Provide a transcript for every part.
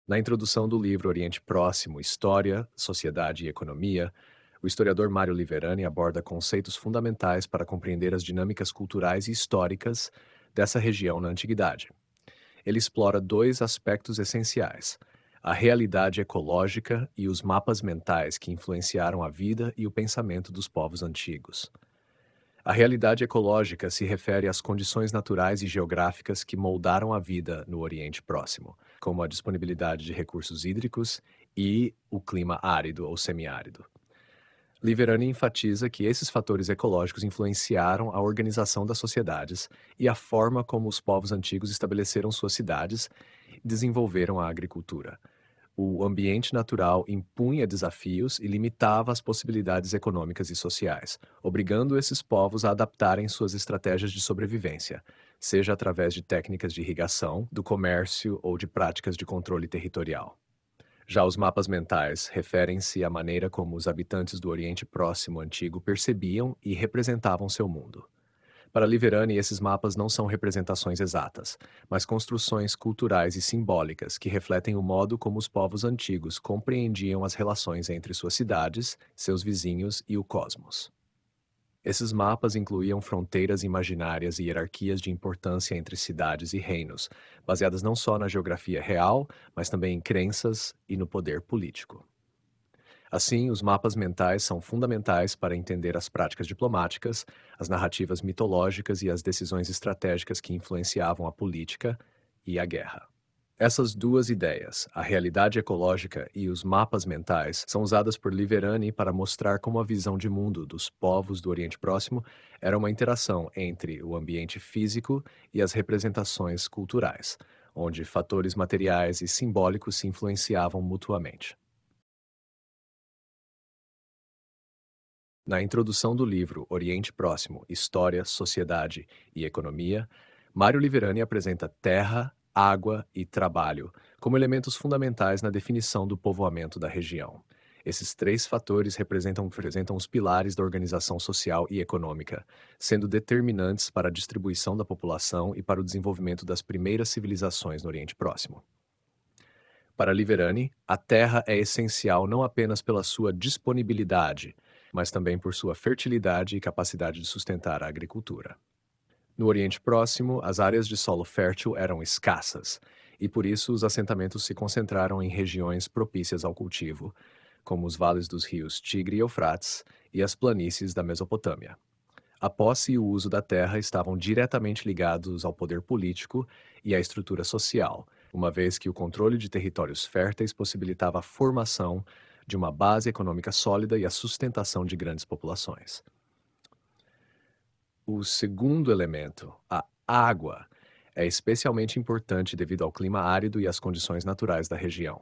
Na introdução do livro Oriente Próximo, História, Sociedade e Economia, o historiador Mário Liverani aborda conceitos fundamentais para compreender as dinâmicas culturais e históricas dessa região na antiguidade. Ele explora dois aspectos essenciais: a realidade ecológica e os mapas mentais que influenciaram a vida e o pensamento dos povos antigos. A realidade ecológica se refere às condições naturais e geográficas que moldaram a vida no Oriente Próximo, como a disponibilidade de recursos hídricos e o clima árido ou semiárido. Liverani enfatiza que esses fatores ecológicos influenciaram a organização das sociedades e a forma como os povos antigos estabeleceram suas cidades e desenvolveram a agricultura. O ambiente natural impunha desafios e limitava as possibilidades econômicas e sociais, obrigando esses povos a adaptarem suas estratégias de sobrevivência, seja através de técnicas de irrigação, do comércio ou de práticas de controle territorial. Já os mapas mentais referem-se à maneira como os habitantes do Oriente Próximo antigo percebiam e representavam seu mundo. Para Liverani, esses mapas não são representações exatas, mas construções culturais e simbólicas que refletem o modo como os povos antigos compreendiam as relações entre suas cidades, seus vizinhos e o cosmos. Esses mapas incluíam fronteiras imaginárias e hierarquias de importância entre cidades e reinos, baseadas não só na geografia real, mas também em crenças e no poder político. Assim, os mapas mentais são fundamentais para entender as práticas diplomáticas, as narrativas mitológicas e as decisões estratégicas que influenciavam a política e a guerra. Essas duas ideias, a realidade ecológica e os mapas mentais, são usadas por Liverani para mostrar como a visão de mundo dos povos do Oriente Próximo era uma interação entre o ambiente físico e as representações culturais, onde fatores materiais e simbólicos se influenciavam mutuamente. Na introdução do livro Oriente Próximo, História, Sociedade e Economia, Mário Liverani apresenta terra, água e trabalho como elementos fundamentais na definição do povoamento da região. Esses três fatores representam os pilares da organização social e econômica, sendo determinantes para a distribuição da população e para o desenvolvimento das primeiras civilizações no Oriente Próximo. Para Liverani, a terra é essencial não apenas pela sua disponibilidade, mas também por sua fertilidade e capacidade de sustentar a agricultura. No Oriente Próximo, as áreas de solo fértil eram escassas, e por isso os assentamentos se concentraram em regiões propícias ao cultivo, como os vales dos rios Tigre e Eufrates e as planícies da Mesopotâmia. A posse e o uso da terra estavam diretamente ligados ao poder político e à estrutura social, uma vez que o controle de territórios férteis possibilitava a formação de uma base econômica sólida e a sustentação de grandes populações. O segundo elemento, a água, é especialmente importante devido ao clima árido e às condições naturais da região.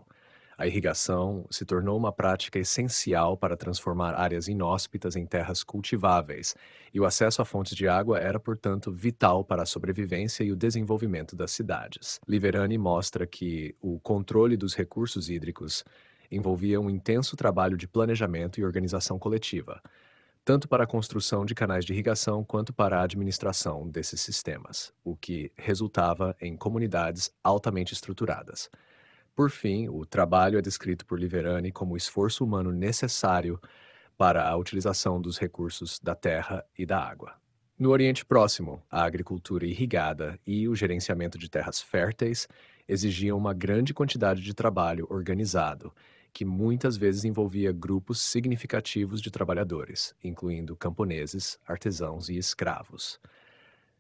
A irrigação se tornou uma prática essencial para transformar áreas inóspitas em terras cultiváveis, e o acesso a fontes de água era, portanto, vital para a sobrevivência e o desenvolvimento das cidades. Liverani mostra que o controle dos recursos hídricos envolvia um intenso trabalho de planejamento e organização coletiva, tanto para a construção de canais de irrigação quanto para a administração desses sistemas, o que resultava em comunidades altamente estruturadas. Por fim, o trabalho é descrito por Liverani como o esforço humano necessário para a utilização dos recursos da terra e da água. No Oriente Próximo, a agricultura irrigada e o gerenciamento de terras férteis exigiam uma grande quantidade de trabalho organizado, que muitas vezes envolvia grupos significativos de trabalhadores, incluindo camponeses, artesãos e escravos.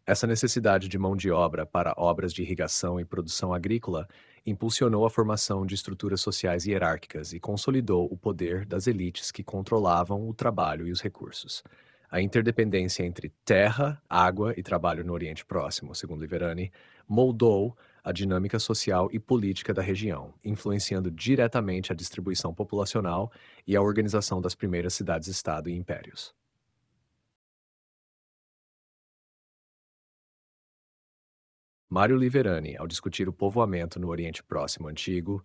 Essa necessidade de mão de obra para obras de irrigação e produção agrícola impulsionou a formação de estruturas sociais hierárquicas e consolidou o poder das elites que controlavam o trabalho e os recursos. A interdependência entre terra, água e trabalho no Oriente Próximo, segundo Liverani, moldou a dinâmica social e política da região, influenciando diretamente a distribuição populacional e a organização das primeiras cidades-estado e impérios. Mário Liverani, ao discutir o povoamento no Oriente Próximo Antigo,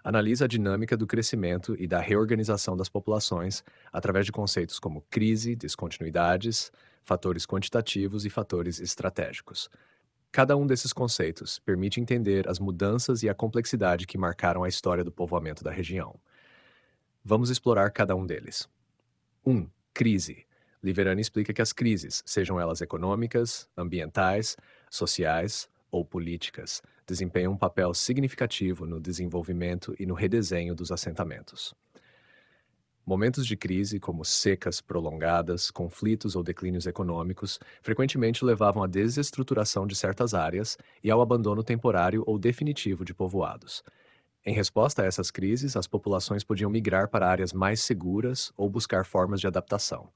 analisa a dinâmica do crescimento e da reorganização das populações através de conceitos como crise, descontinuidades, fatores quantitativos e fatores estratégicos. Cada um desses conceitos permite entender as mudanças e a complexidade que marcaram a história do povoamento da região. Vamos explorar cada um deles. 1. Crise. Liverani explica que as crises, sejam elas econômicas, ambientais, sociais ou políticas, desempenham um papel significativo no desenvolvimento e no redesenho dos assentamentos. Momentos de crise, como secas prolongadas, conflitos ou declínios econômicos, frequentemente levavam à desestruturação de certas áreas e ao abandono temporário ou definitivo de povoados. Em resposta a essas crises, as populações podiam migrar para áreas mais seguras ou buscar formas de adaptação,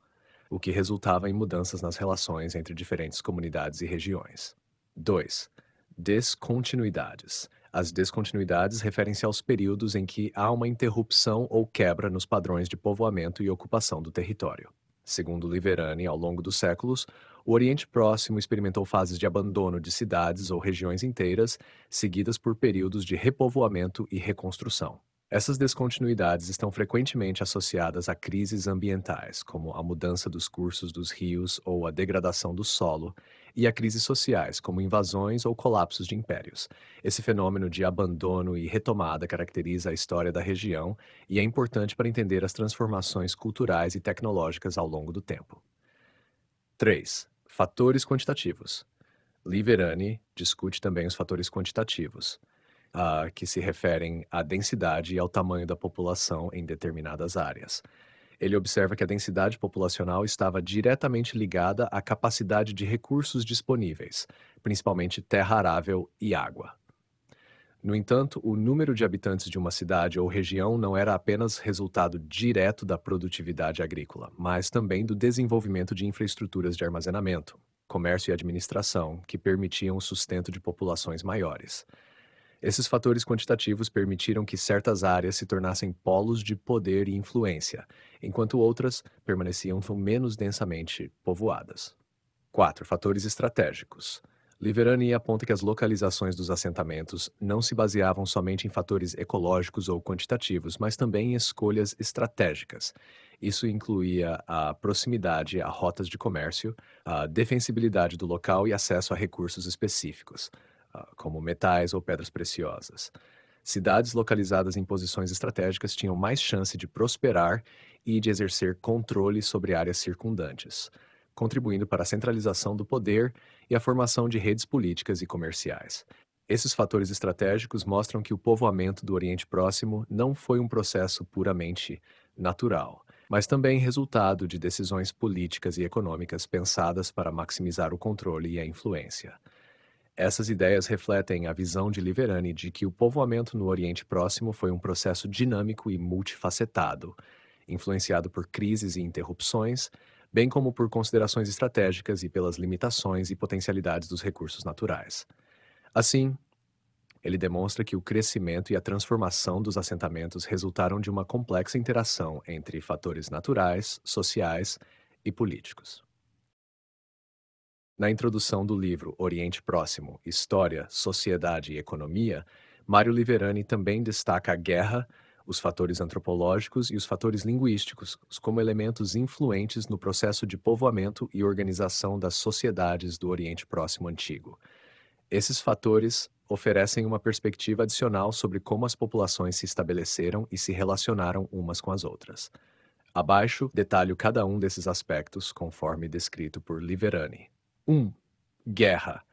o que resultava em mudanças nas relações entre diferentes comunidades e regiões. 2. Descontinuidades. As descontinuidades referem-se aos períodos em que há uma interrupção ou quebra nos padrões de povoamento e ocupação do território. Segundo Liverani, ao longo dos séculos, o Oriente Próximo experimentou fases de abandono de cidades ou regiões inteiras, seguidas por períodos de repovoamento e reconstrução. Essas descontinuidades estão frequentemente associadas a crises ambientais, como a mudança dos cursos dos rios ou a degradação do solo, e a crises sociais, como invasões ou colapsos de impérios. Esse fenômeno de abandono e retomada caracteriza a história da região e é importante para entender as transformações culturais e tecnológicas ao longo do tempo. 3. Fatores quantitativos. Liverani discute também os fatores quantitativos, que se referem à densidade e ao tamanho da população em determinadas áreas. Ele observa que a densidade populacional estava diretamente ligada à capacidade de recursos disponíveis, principalmente terra arável e água. No entanto, o número de habitantes de uma cidade ou região não era apenas resultado direto da produtividade agrícola, mas também do desenvolvimento de infraestruturas de armazenamento, comércio e administração, que permitiam o sustento de populações maiores. Esses fatores quantitativos permitiram que certas áreas se tornassem polos de poder e influência, enquanto outras permaneciam menos densamente povoadas. 4. Fatores estratégicos. Liverani aponta que as localizações dos assentamentos não se baseavam somente em fatores ecológicos ou quantitativos, mas também em escolhas estratégicas. Isso incluía a proximidade a rotas de comércio, a defensibilidade do local e acesso a recursos específicos, como metais ou pedras preciosas. Cidades localizadas em posições estratégicas tinham mais chance de prosperar e de exercer controle sobre áreas circundantes, contribuindo para a centralização do poder e a formação de redes políticas e comerciais. Esses fatores estratégicos mostram que o povoamento do Oriente Próximo não foi um processo puramente natural, mas também resultado de decisões políticas e econômicas pensadas para maximizar o controle e a influência. Essas ideias refletem a visão de Liverani de que o povoamento no Oriente Próximo foi um processo dinâmico e multifacetado, influenciado por crises e interrupções, bem como por considerações estratégicas e pelas limitações e potencialidades dos recursos naturais. Assim, ele demonstra que o crescimento e a transformação dos assentamentos resultaram de uma complexa interação entre fatores naturais, sociais e políticos. Na introdução do livro Oriente Próximo, História, Sociedade e Economia, Mário Liverani também destaca a guerra, os fatores antropológicos e os fatores linguísticos como elementos influentes no processo de povoamento e organização das sociedades do Oriente Próximo Antigo. Esses fatores oferecem uma perspectiva adicional sobre como as populações se estabeleceram e se relacionaram umas com as outras. Abaixo, detalho cada um desses aspectos conforme descrito por Liverani. 1. Guerra.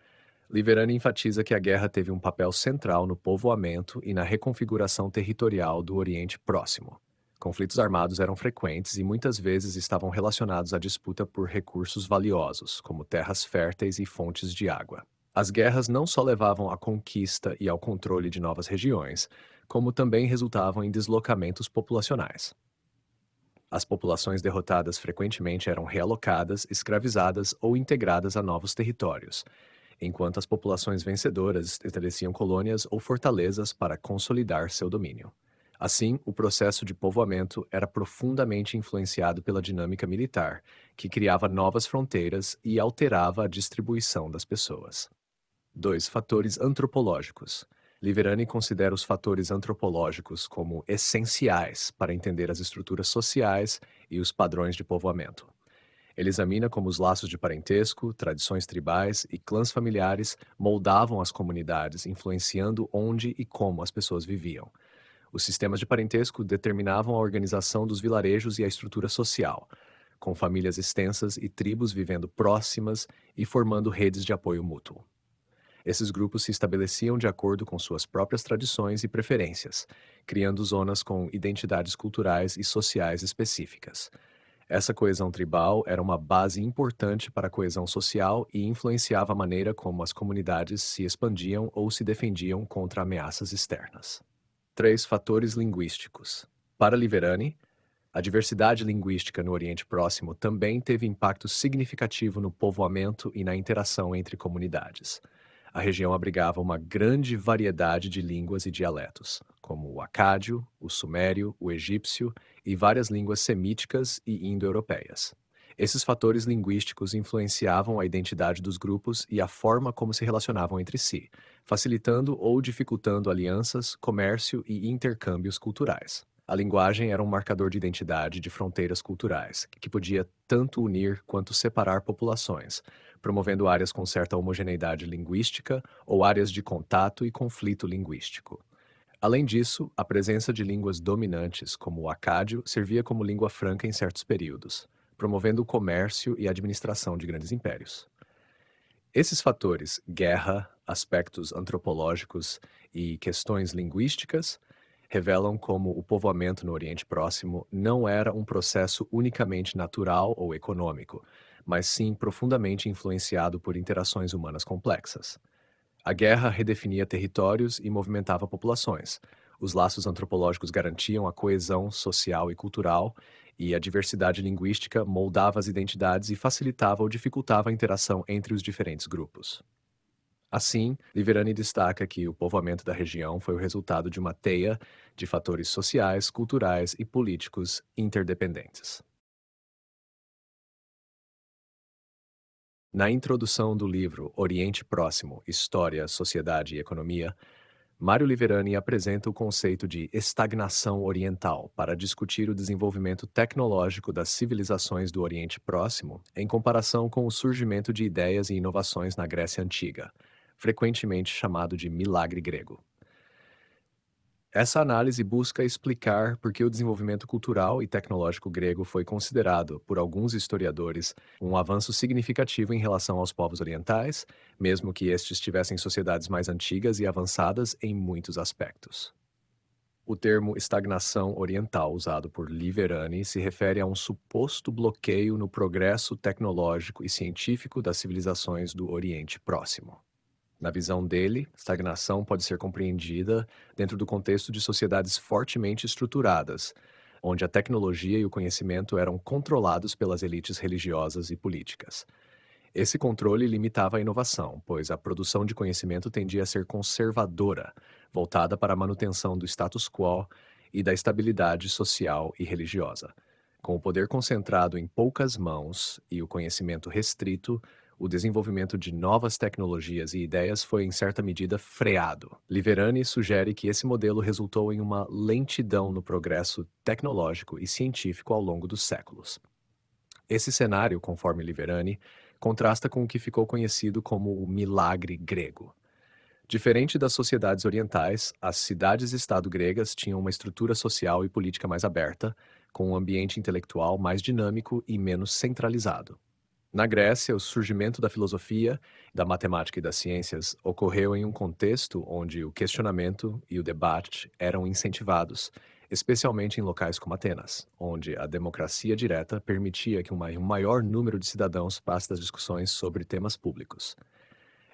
Liverani enfatiza que a guerra teve um papel central no povoamento e na reconfiguração territorial do Oriente Próximo. Conflitos armados eram frequentes e muitas vezes estavam relacionados à disputa por recursos valiosos, como terras férteis e fontes de água. As guerras não só levavam à conquista e ao controle de novas regiões, como também resultavam em deslocamentos populacionais. As populações derrotadas frequentemente eram realocadas, escravizadas ou integradas a novos territórios, enquanto as populações vencedoras estabeleciam colônias ou fortalezas para consolidar seu domínio. Assim, o processo de povoamento era profundamente influenciado pela dinâmica militar, que criava novas fronteiras e alterava a distribuição das pessoas. 2. Fatores antropológicos. Liverani considera os fatores antropológicos como essenciais para entender as estruturas sociais e os padrões de povoamento. Ele examina como os laços de parentesco, tradições tribais e clãs familiares moldavam as comunidades, influenciando onde e como as pessoas viviam. Os sistemas de parentesco determinavam a organização dos vilarejos e a estrutura social, com famílias extensas e tribos vivendo próximas e formando redes de apoio mútuo. Esses grupos se estabeleciam de acordo com suas próprias tradições e preferências, criando zonas com identidades culturais e sociais específicas. Essa coesão tribal era uma base importante para a coesão social e influenciava a maneira como as comunidades se expandiam ou se defendiam contra ameaças externas. 3 fatores linguísticos. Para Liverani, a diversidade linguística no Oriente Próximo também teve impacto significativo no povoamento e na interação entre comunidades. A região abrigava uma grande variedade de línguas e dialetos, como o acádio, o sumério, o egípcio e várias línguas semíticas e indo-europeias. Esses fatores linguísticos influenciavam a identidade dos grupos e a forma como se relacionavam entre si, facilitando ou dificultando alianças, comércio e intercâmbios culturais. A linguagem era um marcador de identidade de fronteiras culturais, que podia tanto unir quanto separar populações, promovendo áreas com certa homogeneidade linguística ou áreas de contato e conflito linguístico. Além disso, a presença de línguas dominantes, como o acádio, servia como língua franca em certos períodos, promovendo o comércio e a administração de grandes impérios. Esses fatores, guerra, aspectos antropológicos e questões linguísticas, revelam como o povoamento no Oriente Próximo não era um processo unicamente natural ou econômico, mas sim profundamente influenciado por interações humanas complexas. A guerra redefinia territórios e movimentava populações. Os laços antropológicos garantiam a coesão social e cultural, e a diversidade linguística moldava as identidades e facilitava ou dificultava a interação entre os diferentes grupos. Assim, Liverani destaca que o povoamento da região foi o resultado de uma teia de fatores sociais, culturais e políticos interdependentes. Na introdução do livro Oriente Próximo, História, Sociedade e Economia, Mário Liverani apresenta o conceito de estagnação oriental para discutir o desenvolvimento tecnológico das civilizações do Oriente Próximo em comparação com o surgimento de ideias e inovações na Grécia Antiga, frequentemente chamado de milagre grego. Essa análise busca explicar por que o desenvolvimento cultural e tecnológico grego foi considerado, por alguns historiadores, um avanço significativo em relação aos povos orientais, mesmo que estes tivessem sociedades mais antigas e avançadas em muitos aspectos. O termo estagnação oriental, usado por Liverani, se refere a um suposto bloqueio no progresso tecnológico e científico das civilizações do Oriente Próximo. Na visão dele, estagnação pode ser compreendida dentro do contexto de sociedades fortemente estruturadas, onde a tecnologia e o conhecimento eram controlados pelas elites religiosas e políticas. Esse controle limitava a inovação, pois a produção de conhecimento tendia a ser conservadora, voltada para a manutenção do status quo e da estabilidade social e religiosa. Com o poder concentrado em poucas mãos e o conhecimento restrito, o desenvolvimento de novas tecnologias e ideias foi, em certa medida, freado. Liverani sugere que esse modelo resultou em uma lentidão no progresso tecnológico e científico ao longo dos séculos. Esse cenário, conforme Liverani, contrasta com o que ficou conhecido como o milagre grego. Diferente das sociedades orientais, as cidades-estado gregas tinham uma estrutura social e política mais aberta, com um ambiente intelectual mais dinâmico e menos centralizado. Na Grécia, o surgimento da filosofia, da matemática e das ciências ocorreu em um contexto onde o questionamento e o debate eram incentivados, especialmente em locais como Atenas, onde a democracia direta permitia que um maior número de cidadãos passe das discussões sobre temas públicos.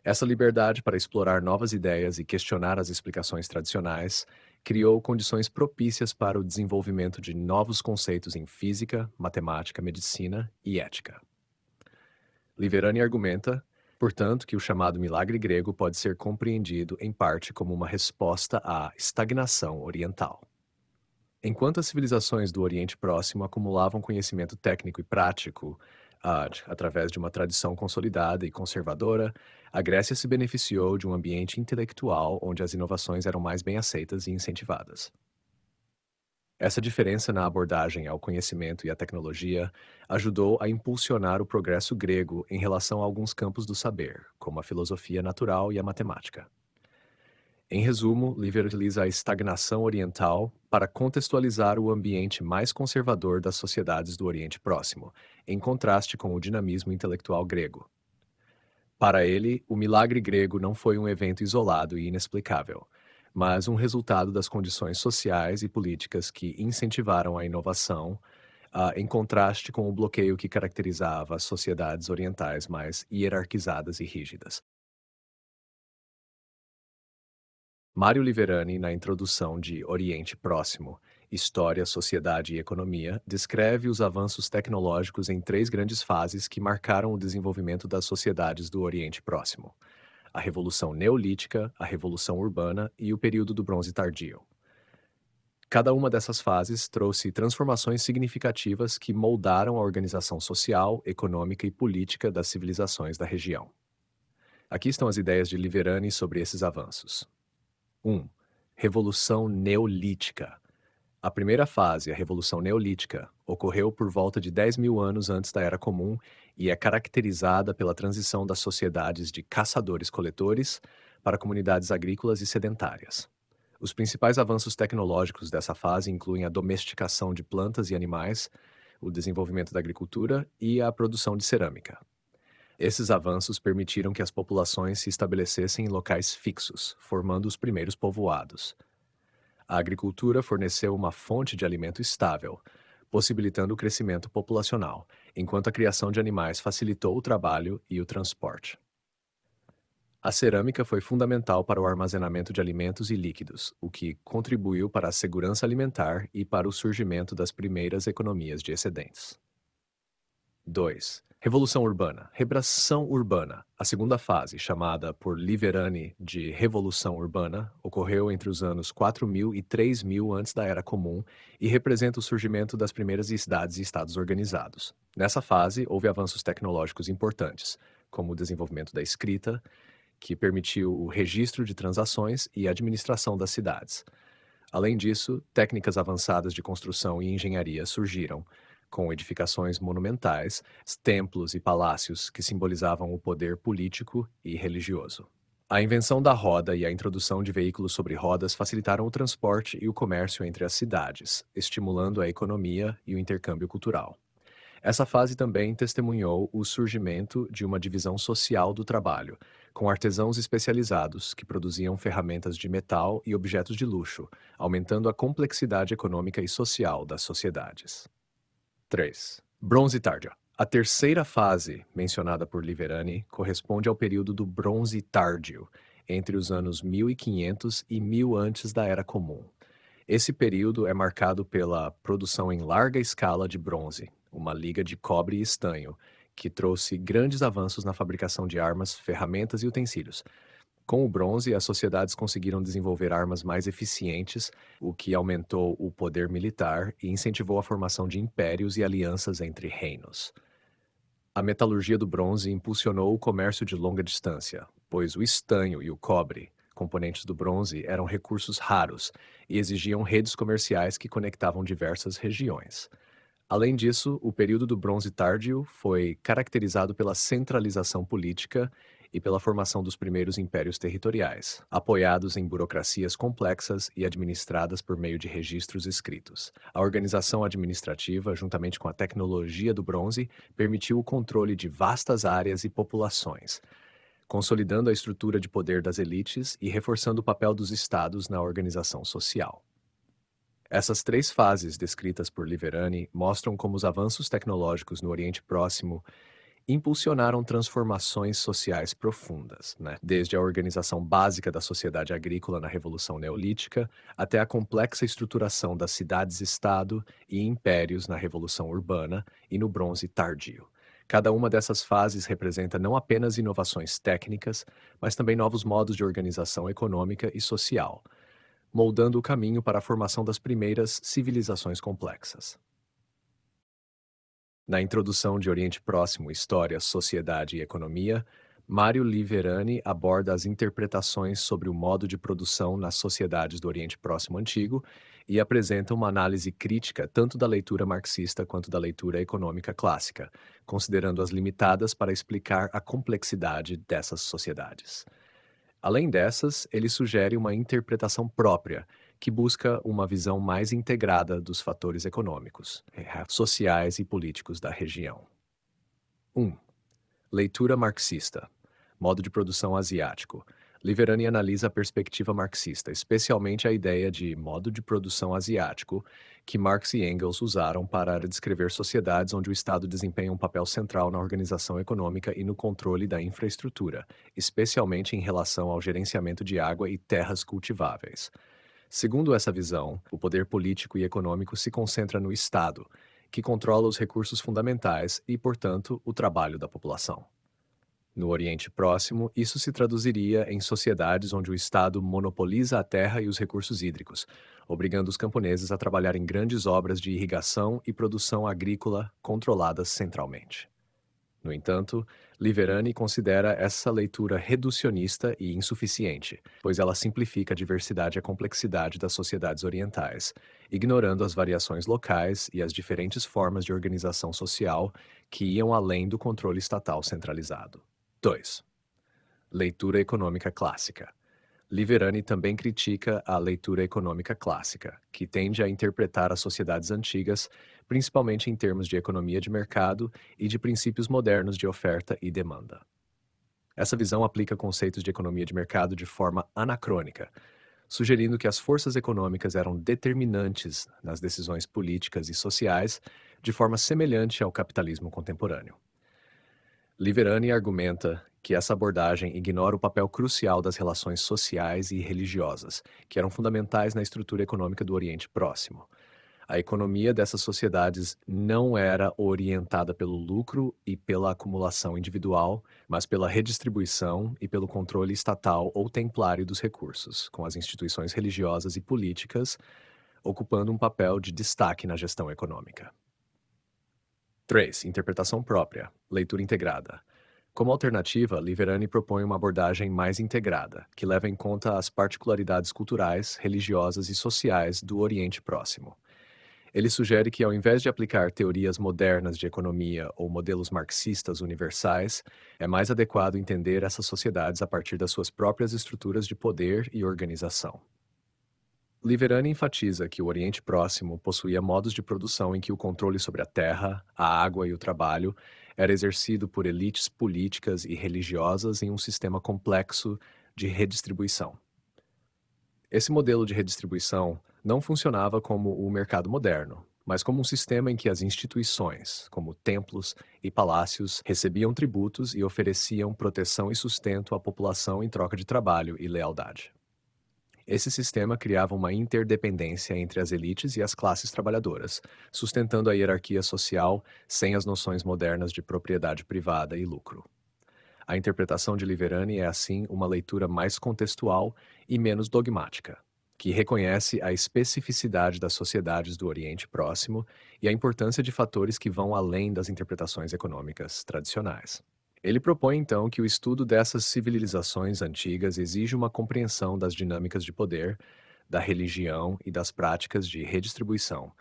Essa liberdade para explorar novas ideias e questionar as explicações tradicionais criou condições propícias para o desenvolvimento de novos conceitos em física, matemática, medicina e ética. Liverani argumenta, portanto, que o chamado milagre grego pode ser compreendido, em parte, como uma resposta à estagnação oriental. Enquanto as civilizações do Oriente Próximo acumulavam conhecimento técnico e prático, através de uma tradição consolidada e conservadora, a Grécia se beneficiou de um ambiente intelectual onde as inovações eram mais bem aceitas e incentivadas. Essa diferença na abordagem ao conhecimento e à tecnologia ajudou a impulsionar o progresso grego em relação a alguns campos do saber, como a filosofia natural e a matemática. Em resumo, Liver utiliza a estagnação oriental para contextualizar o ambiente mais conservador das sociedades do Oriente Próximo, em contraste com o dinamismo intelectual grego. Para ele, o milagre grego não foi um evento isolado e inexplicável, mas um resultado das condições sociais e políticas que incentivaram a inovação, em contraste com o bloqueio que caracterizava as sociedades orientais mais hierarquizadas e rígidas. Mário Liverani, na introdução de Oriente Próximo, História, Sociedade e Economia, descreve os avanços tecnológicos em três grandes fases que marcaram o desenvolvimento das sociedades do Oriente Próximo: a Revolução Neolítica, a Revolução Urbana e o período do Bronze Tardio. Cada uma dessas fases trouxe transformações significativas que moldaram a organização social, econômica e política das civilizações da região. Aqui estão as ideias de Liverani sobre esses avanços. 1. Revolução Neolítica. A primeira fase, a Revolução Neolítica, ocorreu por volta de 10.000 anos antes da Era Comum e é caracterizada pela transição das sociedades de caçadores-coletores para comunidades agrícolas e sedentárias. Os principais avanços tecnológicos dessa fase incluem a domesticação de plantas e animais, o desenvolvimento da agricultura e a produção de cerâmica. Esses avanços permitiram que as populações se estabelecessem em locais fixos, formando os primeiros povoados. A agricultura forneceu uma fonte de alimento estável, possibilitando o crescimento populacional, enquanto a criação de animais facilitou o trabalho e o transporte. A cerâmica foi fundamental para o armazenamento de alimentos e líquidos, o que contribuiu para a segurança alimentar e para o surgimento das primeiras economias de excedentes. 2. Revolução Urbana. Rebração urbana. A segunda fase, chamada por Liverani de Revolução Urbana, ocorreu entre os anos 4.000 e 3.000 antes da Era Comum e representa o surgimento das primeiras cidades e estados organizados. Nessa fase, houve avanços tecnológicos importantes, como o desenvolvimento da escrita, que permitiu o registro de transações e administração das cidades. Além disso, técnicas avançadas de construção e engenharia surgiram, com edificações monumentais, templos e palácios que simbolizavam o poder político e religioso. A invenção da roda e a introdução de veículos sobre rodas facilitaram o transporte e o comércio entre as cidades, estimulando a economia e o intercâmbio cultural. Essa fase também testemunhou o surgimento de uma divisão social do trabalho, com artesãos especializados que produziam ferramentas de metal e objetos de luxo, aumentando a complexidade econômica e social das sociedades. 3. Bronze Tárdio. A terceira fase, mencionada por Liverani, corresponde ao período do Bronze Tárdio, entre os anos 1500 e 1000 antes da Era Comum. Esse período é marcado pela produção em larga escala de bronze, uma liga de cobre e estanho, que trouxe grandes avanços na fabricação de armas, ferramentas e utensílios. Com o bronze, as sociedades conseguiram desenvolver armas mais eficientes, o que aumentou o poder militar e incentivou a formação de impérios e alianças entre reinos. A metalurgia do bronze impulsionou o comércio de longa distância, pois o estanho e o cobre, componentes do bronze, eram recursos raros e exigiam redes comerciais que conectavam diversas regiões. Além disso, o período do Bronze Tárdio foi caracterizado pela centralização política e pela formação dos primeiros impérios territoriais, apoiados em burocracias complexas e administradas por meio de registros escritos. A organização administrativa, juntamente com a tecnologia do bronze, permitiu o controle de vastas áreas e populações, consolidando a estrutura de poder das elites e reforçando o papel dos estados na organização social. Essas três fases descritas por Liverani mostram como os avanços tecnológicos no Oriente Próximo impulsionaram transformações sociais profundas, desde a organização básica da sociedade agrícola na Revolução Neolítica até a complexa estruturação das cidades-estado e impérios na Revolução Urbana e no Bronze Tardio. Cada uma dessas fases representa não apenas inovações técnicas, mas também novos modos de organização econômica e social, moldando o caminho para a formação das primeiras civilizações complexas. Na introdução de Oriente Próximo, História, Sociedade e Economia, Mário Liverani aborda as interpretações sobre o modo de produção nas sociedades do Oriente Próximo Antigo e apresenta uma análise crítica tanto da leitura marxista quanto da leitura econômica clássica, considerando-as limitadas para explicar a complexidade dessas sociedades. Além dessas, ele sugere uma interpretação própria, que busca uma visão mais integrada dos fatores econômicos, sociais e políticos da região. 1. Leitura marxista. Modo de produção asiático. Liverani analisa a perspectiva marxista, especialmente a ideia de modo de produção asiático, que Marx e Engels usaram para descrever sociedades onde o Estado desempenha um papel central na organização econômica e no controle da infraestrutura, especialmente em relação ao gerenciamento de água e terras cultiváveis. Segundo essa visão, o poder político e econômico se concentra no Estado, que controla os recursos fundamentais e, portanto, o trabalho da população. No Oriente Próximo, isso se traduziria em sociedades onde o Estado monopoliza a terra e os recursos hídricos, obrigando os camponeses a trabalhar em grandes obras de irrigação e produção agrícola controladas centralmente. No entanto, Liverani considera essa leitura reducionista e insuficiente, pois ela simplifica a diversidade e a complexidade das sociedades orientais, ignorando as variações locais e as diferentes formas de organização social que iam além do controle estatal centralizado. 2. Leitura econômica clássica. Liverani também critica a leitura econômica clássica, que tende a interpretar as sociedades antigas, principalmente em termos de economia de mercado e de princípios modernos de oferta e demanda. Essa visão aplica conceitos de economia de mercado de forma anacrônica, sugerindo que as forças econômicas eram determinantes nas decisões políticas e sociais, de forma semelhante ao capitalismo contemporâneo. Liverani argumenta que essa abordagem ignora o papel crucial das relações sociais e religiosas, que eram fundamentais na estrutura econômica do Oriente Próximo. A economia dessas sociedades não era orientada pelo lucro e pela acumulação individual, mas pela redistribuição e pelo controle estatal ou templário dos recursos, com as instituições religiosas e políticas ocupando um papel de destaque na gestão econômica. 3. Interpretação própria. Leitura integrada. Como alternativa, Liverani propõe uma abordagem mais integrada, que leva em conta as particularidades culturais, religiosas e sociais do Oriente Próximo. Ele sugere que, ao invés de aplicar teorias modernas de economia ou modelos marxistas universais, é mais adequado entender essas sociedades a partir das suas próprias estruturas de poder e organização. Liverani enfatiza que o Oriente Próximo possuía modos de produção em que o controle sobre a terra, a água e o trabalho era exercido por elites políticas e religiosas em um sistema complexo de redistribuição. Esse modelo de redistribuição não funcionava como o mercado moderno, mas como um sistema em que as instituições, como templos e palácios, recebiam tributos e ofereciam proteção e sustento à população em troca de trabalho e lealdade. Esse sistema criava uma interdependência entre as elites e as classes trabalhadoras, sustentando a hierarquia social sem as noções modernas de propriedade privada e lucro. A interpretação de Liverani é, assim, uma leitura mais contextual e menos dogmática, que reconhece a especificidade das sociedades do Oriente Próximo e a importância de fatores que vão além das interpretações econômicas tradicionais. Ele propõe, então, que o estudo dessas civilizações antigas exige uma compreensão das dinâmicas de poder, da religião e das práticas de redistribuição,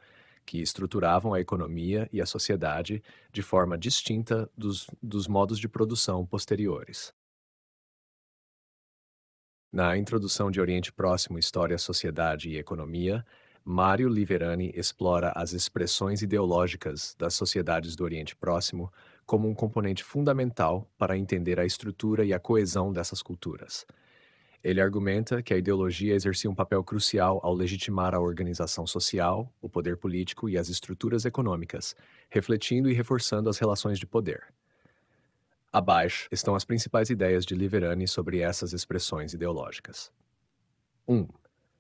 que estruturavam a economia e a sociedade de forma distinta dos modos de produção posteriores. Na introdução de Oriente Próximo, História, Sociedade e Economia, Mário Liverani explora as expressões ideológicas das sociedades do Oriente Próximo como um componente fundamental para entender a estrutura e a coesão dessas culturas. Ele argumenta que a ideologia exercia um papel crucial ao legitimar a organização social, o poder político e as estruturas econômicas, refletindo e reforçando as relações de poder. Abaixo estão as principais ideias de Liverani sobre essas expressões ideológicas. 1.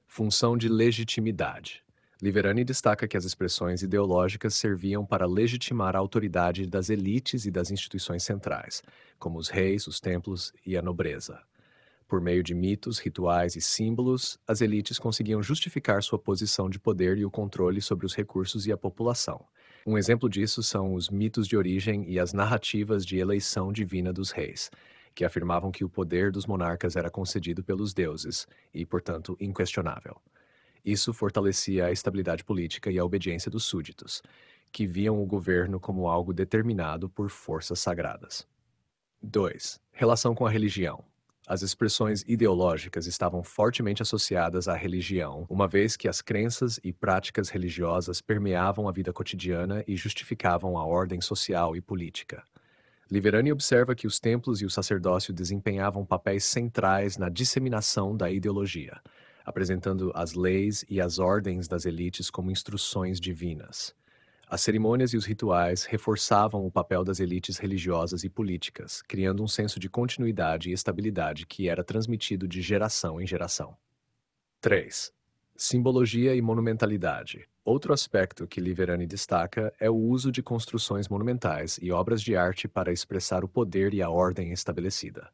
Função de legitimidade. Liverani destaca que as expressões ideológicas serviam para legitimar a autoridade das elites e das instituições centrais, como os reis, os templos e a nobreza. Por meio de mitos, rituais e símbolos, as elites conseguiam justificar sua posição de poder e o controle sobre os recursos e a população. Um exemplo disso são os mitos de origem e as narrativas de eleição divina dos reis, que afirmavam que o poder dos monarcas era concedido pelos deuses e, portanto, inquestionável. Isso fortalecia a estabilidade política e a obediência dos súditos, que viam o governo como algo determinado por forças sagradas. 2. Relação com a religião. As expressões ideológicas estavam fortemente associadas à religião, uma vez que as crenças e práticas religiosas permeavam a vida cotidiana e justificavam a ordem social e política. Liverani observa que os templos e o sacerdócio desempenhavam papéis centrais na disseminação da ideologia, apresentando as leis e as ordens das elites como instruções divinas. As cerimônias e os rituais reforçavam o papel das elites religiosas e políticas, criando um senso de continuidade e estabilidade que era transmitido de geração em geração. 3. Simbologia e monumentalidade. Outro aspecto que Liverani destaca é o uso de construções monumentais e obras de arte para expressar o poder e a ordem estabelecida.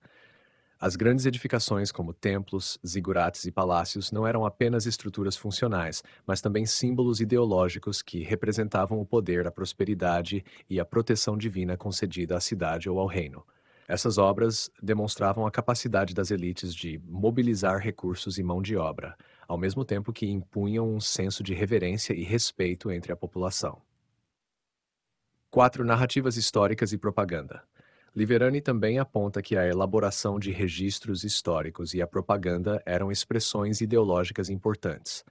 As grandes edificações, como templos, zigurates e palácios, não eram apenas estruturas funcionais, mas também símbolos ideológicos que representavam o poder, a prosperidade e a proteção divina concedida à cidade ou ao reino. Essas obras demonstravam a capacidade das elites de mobilizar recursos e mão de obra, ao mesmo tempo que impunham um senso de reverência e respeito entre a população. 4. Narrativas históricas e propaganda. Liverani também aponta que a elaboração de registros históricos e a propaganda eram expressões ideológicas importantes.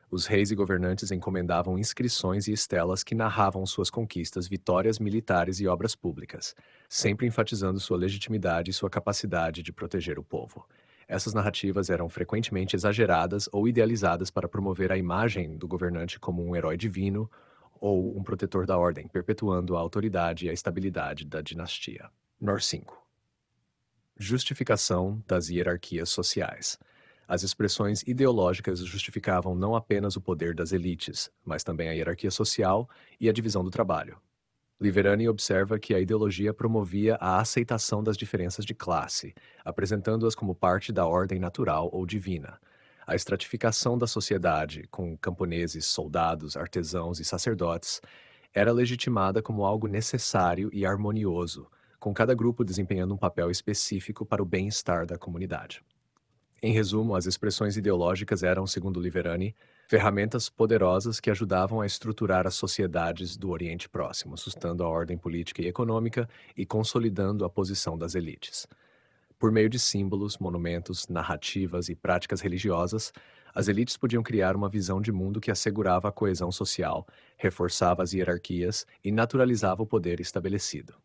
Os reis e governantes encomendavam inscrições e estelas que narravam suas conquistas, vitórias militares e obras públicas, sempre enfatizando sua legitimidade e sua capacidade de proteger o povo. Essas narrativas eram frequentemente exageradas ou idealizadas para promover a imagem do governante como um herói divino ou um protetor da ordem, perpetuando a autoridade e a estabilidade da dinastia. Nor 5. Justificação das hierarquias sociais. As expressões ideológicas justificavam não apenas o poder das elites, mas também a hierarquia social e a divisão do trabalho. Liverani observa que a ideologia promovia a aceitação das diferenças de classe, apresentando-as como parte da ordem natural ou divina. A estratificação da sociedade, com camponeses, soldados, artesãos e sacerdotes, era legitimada como algo necessário e harmonioso, com cada grupo desempenhando um papel específico para o bem-estar da comunidade. Em resumo, as expressões ideológicas eram, segundo Liverani, ferramentas poderosas que ajudavam a estruturar as sociedades do Oriente Próximo, sustentando a ordem política e econômica e consolidando a posição das elites. Por meio de símbolos, monumentos, narrativas e práticas religiosas, as elites podiam criar uma visão de mundo que assegurava a coesão social, reforçava as hierarquias e naturalizava o poder estabelecido.